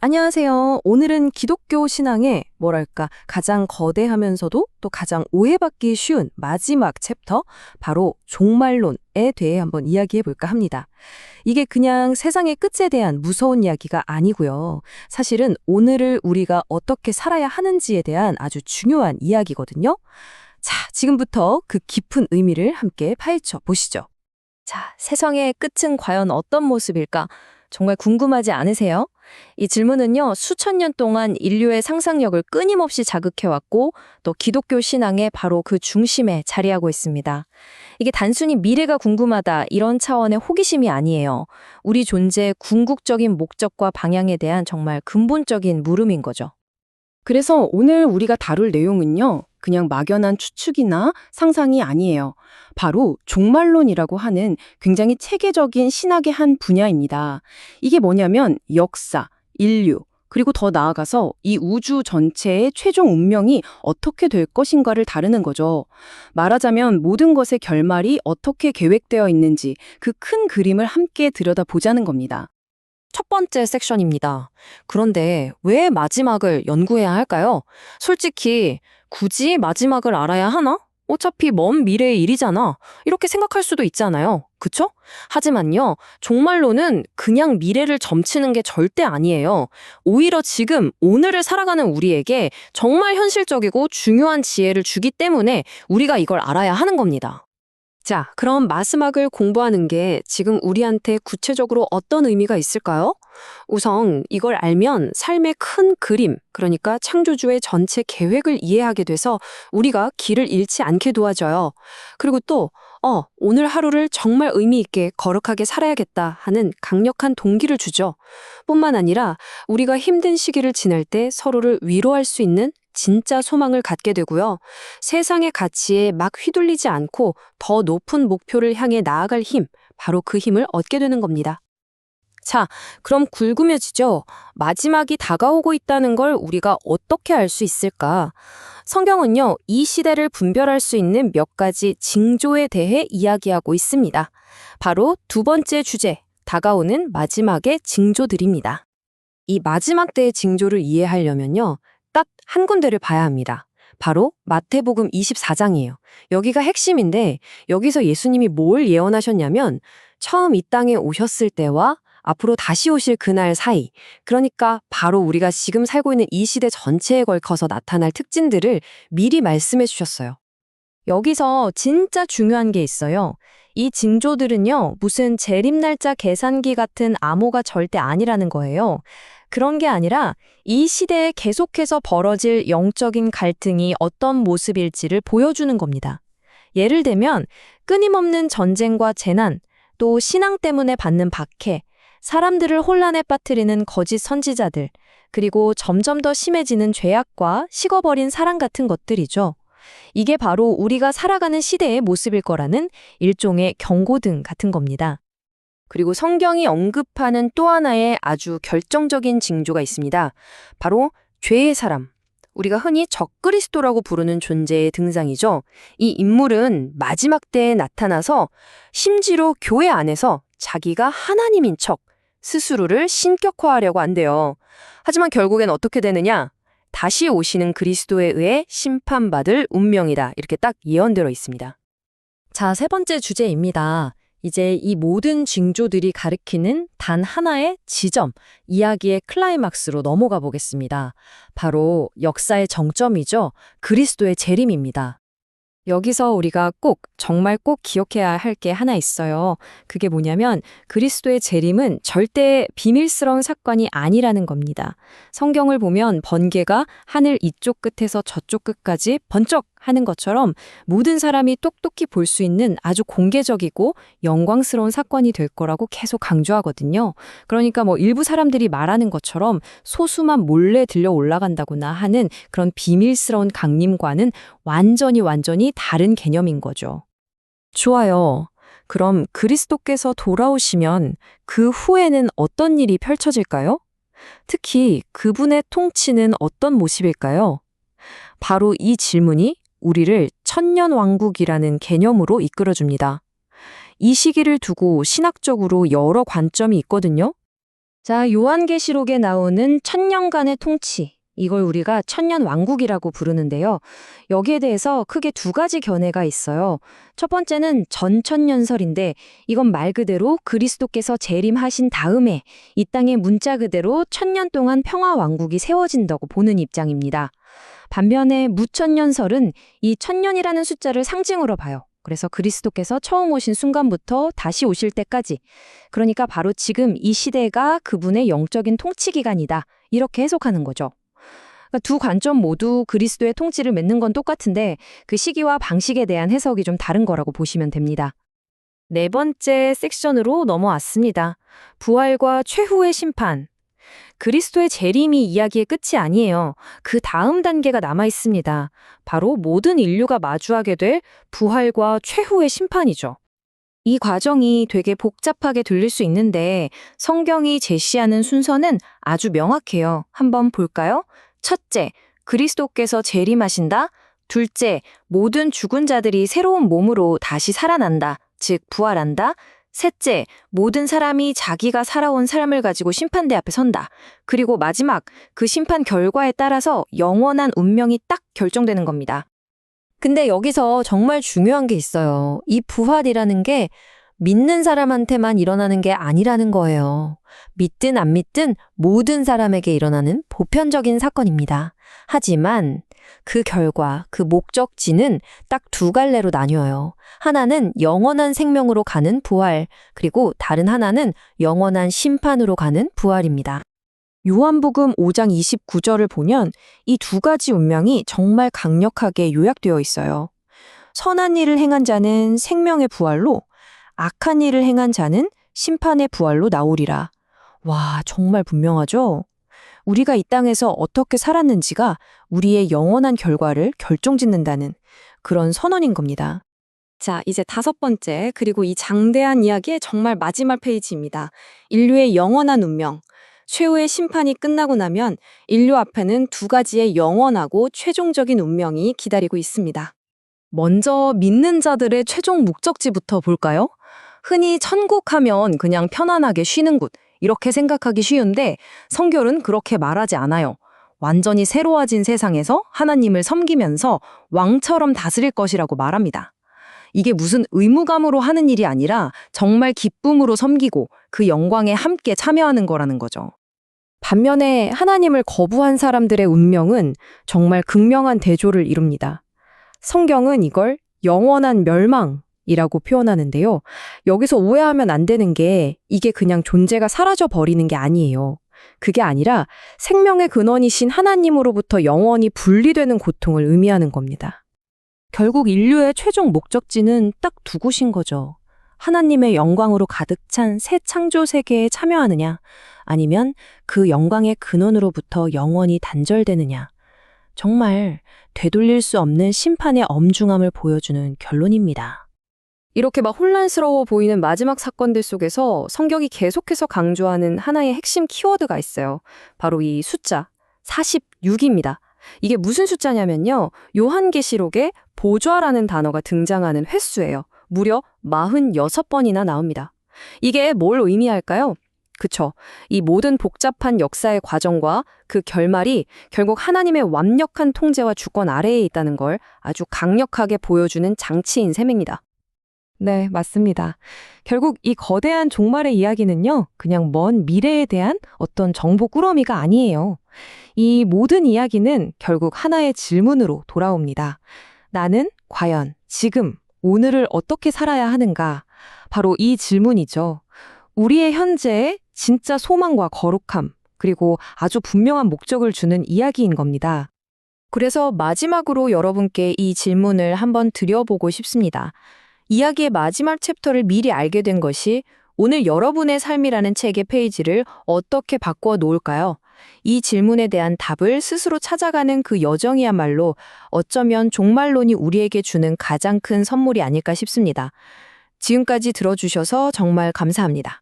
안녕하세요. 오늘은 기독교 신앙의 가장 거대하면서도 또 가장 오해받기 쉬운 마지막 챕터, 바로 종말론에 대해 한번 이야기해 볼까 합니다. 이게 그냥 세상의 끝에 대한 무서운 이야기가 아니고요. 사실은 오늘을 우리가 어떻게 살아야 하는지에 대한 아주 중요한 이야기거든요. 자, 지금부터 그 깊은 의미를 함께 파헤쳐 보시죠. 자, 세상의 끝은 과연 어떤 모습일까? 정말 궁금하지 않으세요? 이 질문은요, 수천 년 동안 인류의 상상력을 끊임없이 자극해왔고, 또 기독교 신앙의 바로 그 중심에 자리하고 있습니다. 이게 단순히 미래가 궁금하다, 이런 차원의 호기심이 아니에요. 우리 존재의 궁극적인 목적과 방향에 대한 정말 근본적인 물음인 거죠. 그래서 오늘 우리가 다룰 내용은요, 그냥 막연한 추측이나 상상이 아니에요. 바로 종말론이라고 하는 굉장히 체계적인 신학의 한 분야입니다. 이게 뭐냐면 역사, 인류, 그리고 더 나아가서 이 우주 전체의 최종 운명이 어떻게 될 것인가를 다루는 거죠. 말하자면 모든 것의 결말이 어떻게 계획되어 있는지 그 큰 그림을 함께 들여다보자는 겁니다. 첫 번째 섹션입니다. 그런데 왜 마지막을 연구해야 할까요? 솔직히 굳이 마지막을 알아야 하나? 어차피 먼 미래의 일이잖아. 이렇게 생각할 수도 있잖아요. 그쵸? 하지만요, 종말론은 그냥 미래를 점치는 게 절대 아니에요. 오히려 지금, 오늘을 살아가는 우리에게 정말 현실적이고 중요한 지혜를 주기 때문에 우리가 이걸 알아야 하는 겁니다. 자, 그럼 마지막을 공부하는 게 지금 우리한테 구체적으로 어떤 의미가 있을까요? 우선 이걸 알면 삶의 큰 그림, 그러니까 창조주의 전체 계획을 이해하게 돼서 우리가 길을 잃지 않게 도와줘요. 그리고 또, 오늘 하루를 정말 의미 있게 거룩하게 살아야겠다 하는 강력한 동기를 주죠. 뿐만 아니라 우리가 힘든 시기를 지날 때 서로를 위로할 수 있는 진짜 소망을 갖게 되고요. 세상의 가치에 막 휘둘리지 않고 더 높은 목표를 향해 나아갈 힘, 바로 그 힘을 얻게 되는 겁니다. 자, 그럼 궁금해지죠? 마지막이 다가오고 있다는 걸 우리가 어떻게 알 수 있을까? 성경은요, 이 시대를 분별할 수 있는 몇 가지 징조에 대해 이야기하고 있습니다. 바로 두 번째 주제, 다가오는 마지막의 징조들입니다. 이 마지막 때의 징조를 이해하려면요, 딱 한 군데를 봐야 합니다. 바로 마태복음 24장이에요. 여기가 핵심인데, 여기서 예수님이 뭘 예언하셨냐면 처음 이 땅에 오셨을 때와 앞으로 다시 오실 그날 사이, 그러니까 바로 우리가 지금 살고 있는 이 시대 전체에 걸쳐서 나타날 특징들을 미리 말씀해 주셨어요. 여기서 진짜 중요한 게 있어요. 이 징조들은요, 무슨 재림날짜 계산기 같은 암호가 절대 아니라는 거예요. 그런 게 아니라 이 시대에 계속해서 벌어질 영적인 갈등이 어떤 모습일지를 보여주는 겁니다. 예를 들면 끊임없는 전쟁과 재난, 또 신앙 때문에 받는 박해, 사람들을 혼란에 빠뜨리는 거짓 선지자들, 그리고 점점 더 심해지는 죄악과 식어버린 사랑 같은 것들이죠. 이게 바로 우리가 살아가는 시대의 모습일 거라는 일종의 경고등 같은 겁니다. 그리고 성경이 언급하는 또 하나의 아주 결정적인 징조가 있습니다. 바로 죄의 사람. 우리가 흔히 적그리스도라고 부르는 존재의 등장이죠. 이 인물은 마지막 때에 나타나서 심지어 교회 안에서 자기가 하나님인 척 스스로를 신격화하려고 한대요. 하지만 결국엔 어떻게 되느냐? 다시 오시는 그리스도에 의해 심판받을 운명이다. 이렇게 딱 예언되어 있습니다. 자, 세 번째 주제입니다. 이제 이 모든 징조들이 가리키는 단 하나의 지점, 이야기의 클라이막스로 넘어가 보겠습니다. 바로 역사의 정점이죠. 그리스도의 재림입니다. 여기서 우리가 정말 꼭 기억해야 할 게 하나 있어요. 그게 뭐냐면 그리스도의 재림은 절대 비밀스러운 사건이 아니라는 겁니다. 성경을 보면 번개가 하늘 이쪽 끝에서 저쪽 끝까지 번쩍 하는 것처럼 모든 사람이 똑똑히 볼 수 있는 아주 공개적이고 영광스러운 사건이 될 거라고 계속 강조하거든요. 그러니까 일부 사람들이 말하는 것처럼 소수만 몰래 들려 올라간다거나 하는 그런 비밀스러운 강림과는 완전히 다른 개념인 거죠. 좋아요. 그럼 그리스도께서 돌아오시면 그 후에는 어떤 일이 펼쳐질까요? 특히 그분의 통치는 어떤 모습일까요? 바로 이 질문이 우리를 천년왕국이라는 개념으로 이끌어줍니다. 이 시기를 두고 신학적으로 여러 관점이 있거든요. 자, 요한계시록에 나오는 천년간의 통치. 이걸 우리가 천년왕국이라고 부르는데요. 여기에 대해서 크게 두 가지 견해가 있어요. 첫 번째는 전천년설인데 이건 말 그대로 그리스도께서 재림하신 다음에 이 땅의 문자 그대로 천년 동안 평화왕국이 세워진다고 보는 입장입니다. 반면에 무천년설은 이 천년이라는 숫자를 상징으로 봐요. 그래서 그리스도께서 처음 오신 순간부터 다시 오실 때까지, 그러니까 바로 지금 이 시대가 그분의 영적인 통치 기간이다. 이렇게 해석하는 거죠. 그러니까 두 관점 모두 그리스도의 통치를 맺는 건 똑같은데 그 시기와 방식에 대한 해석이 좀 다른 거라고 보시면 됩니다. 네 번째 섹션으로 넘어왔습니다. 부활과 최후의 심판. 그리스도의 재림이 이야기의 끝이 아니에요. 그 다음 단계가 남아 있습니다. 바로 모든 인류가 마주하게 될 부활과 최후의 심판이죠. 이 과정이 되게 복잡하게 들릴 수 있는데 성경이 제시하는 순서는 아주 명확해요. 한번 볼까요? 첫째, 그리스도께서 재림하신다. 둘째, 모든 죽은 자들이 새로운 몸으로 다시 살아난다. 즉, 부활한다. 셋째, 모든 사람이 자기가 살아온 삶을 가지고 심판대 앞에 선다. 그리고 마지막, 그 심판 결과에 따라서 영원한 운명이 딱 결정되는 겁니다. 근데 여기서 정말 중요한 게 있어요. 이 부활이라는 게 믿는 사람한테만 일어나는 게 아니라는 거예요. 믿든 안 믿든 모든 사람에게 일어나는 보편적인 사건입니다. 하지만 그 결과, 그 목적지는 딱 두 갈래로 나뉘어요. 하나는 영원한 생명으로 가는 부활, 그리고 다른 하나는 영원한 심판으로 가는 부활입니다. 요한복음 5장 29절을 보면 이 두 가지 운명이 정말 강력하게 요약되어 있어요. 선한 일을 행한 자는 생명의 부활로, 악한 일을 행한 자는 심판의 부활로 나오리라. 와, 정말 분명하죠? 우리가 이 땅에서 어떻게 살았는지가 우리의 영원한 결과를 결정짓는다는 그런 선언인 겁니다. 자, 이제 다섯 번째, 그리고 이 장대한 이야기의 정말 마지막 페이지입니다. 인류의 영원한 운명. 최후의 심판이 끝나고 나면 인류 앞에는 두 가지의 영원하고 최종적인 운명이 기다리고 있습니다. 먼저 믿는 자들의 최종 목적지부터 볼까요? 흔히 천국 하면 그냥 편안하게 쉬는 곳, 이렇게 생각하기 쉬운데 성경은 그렇게 말하지 않아요. 완전히 새로워진 세상에서 하나님을 섬기면서 왕처럼 다스릴 것이라고 말합니다. 이게 무슨 의무감으로 하는 일이 아니라 정말 기쁨으로 섬기고 그 영광에 함께 참여하는 거라는 거죠. 반면에 하나님을 거부한 사람들의 운명은 정말 극명한 대조를 이룹니다. 성경은 이걸 영원한 멸망이라고 표현하는데요. 여기서 오해하면 안 되는 게 이게 그냥 존재가 사라져 버리는 게 아니에요. 그게 아니라 생명의 근원이신 하나님으로부터 영원히 분리되는 고통을 의미하는 겁니다. 결국 인류의 최종 목적지는 딱 두 곳인 거죠. 하나님의 영광으로 가득 찬 새 창조 세계에 참여하느냐, 아니면 그 영광의 근원으로부터 영원히 단절되느냐. 정말 되돌릴 수 없는 심판의 엄중함을 보여주는 결론입니다. 이렇게 막 혼란스러워 보이는 마지막 사건들 속에서 성경이 계속해서 강조하는 하나의 핵심 키워드가 있어요. 바로 이 숫자 46입니다. 이게 무슨 숫자냐면요. 요한계시록에 보좌라는 단어가 등장하는 횟수예요. 무려 46번이나 나옵니다. 이게 뭘 의미할까요? 그쵸. 이 모든 복잡한 역사의 과정과 그 결말이 결국 하나님의 완벽한 통제와 주권 아래에 있다는 걸 아주 강력하게 보여주는 장치인 셈입니다. 네, 맞습니다. 결국 이 거대한 종말의 이야기는요, 그냥 먼 미래에 대한 어떤 정보 꾸러미가 아니에요. 이 모든 이야기는 결국 하나의 질문으로 돌아옵니다. 나는 과연 지금, 오늘을 어떻게 살아야 하는가? 바로 이 질문이죠. 우리의 현재에 진짜 소망과 거룩함, 그리고 아주 분명한 목적을 주는 이야기인 겁니다. 그래서 마지막으로 여러분께 이 질문을 한번 드려보고 싶습니다. 이야기의 마지막 챕터를 미리 알게 된 것이 오늘 여러분의 삶이라는 책의 페이지를 어떻게 바꾸어 놓을까요? 이 질문에 대한 답을 스스로 찾아가는 그 여정이야말로 어쩌면 종말론이 우리에게 주는 가장 큰 선물이 아닐까 싶습니다. 지금까지 들어주셔서 정말 감사합니다.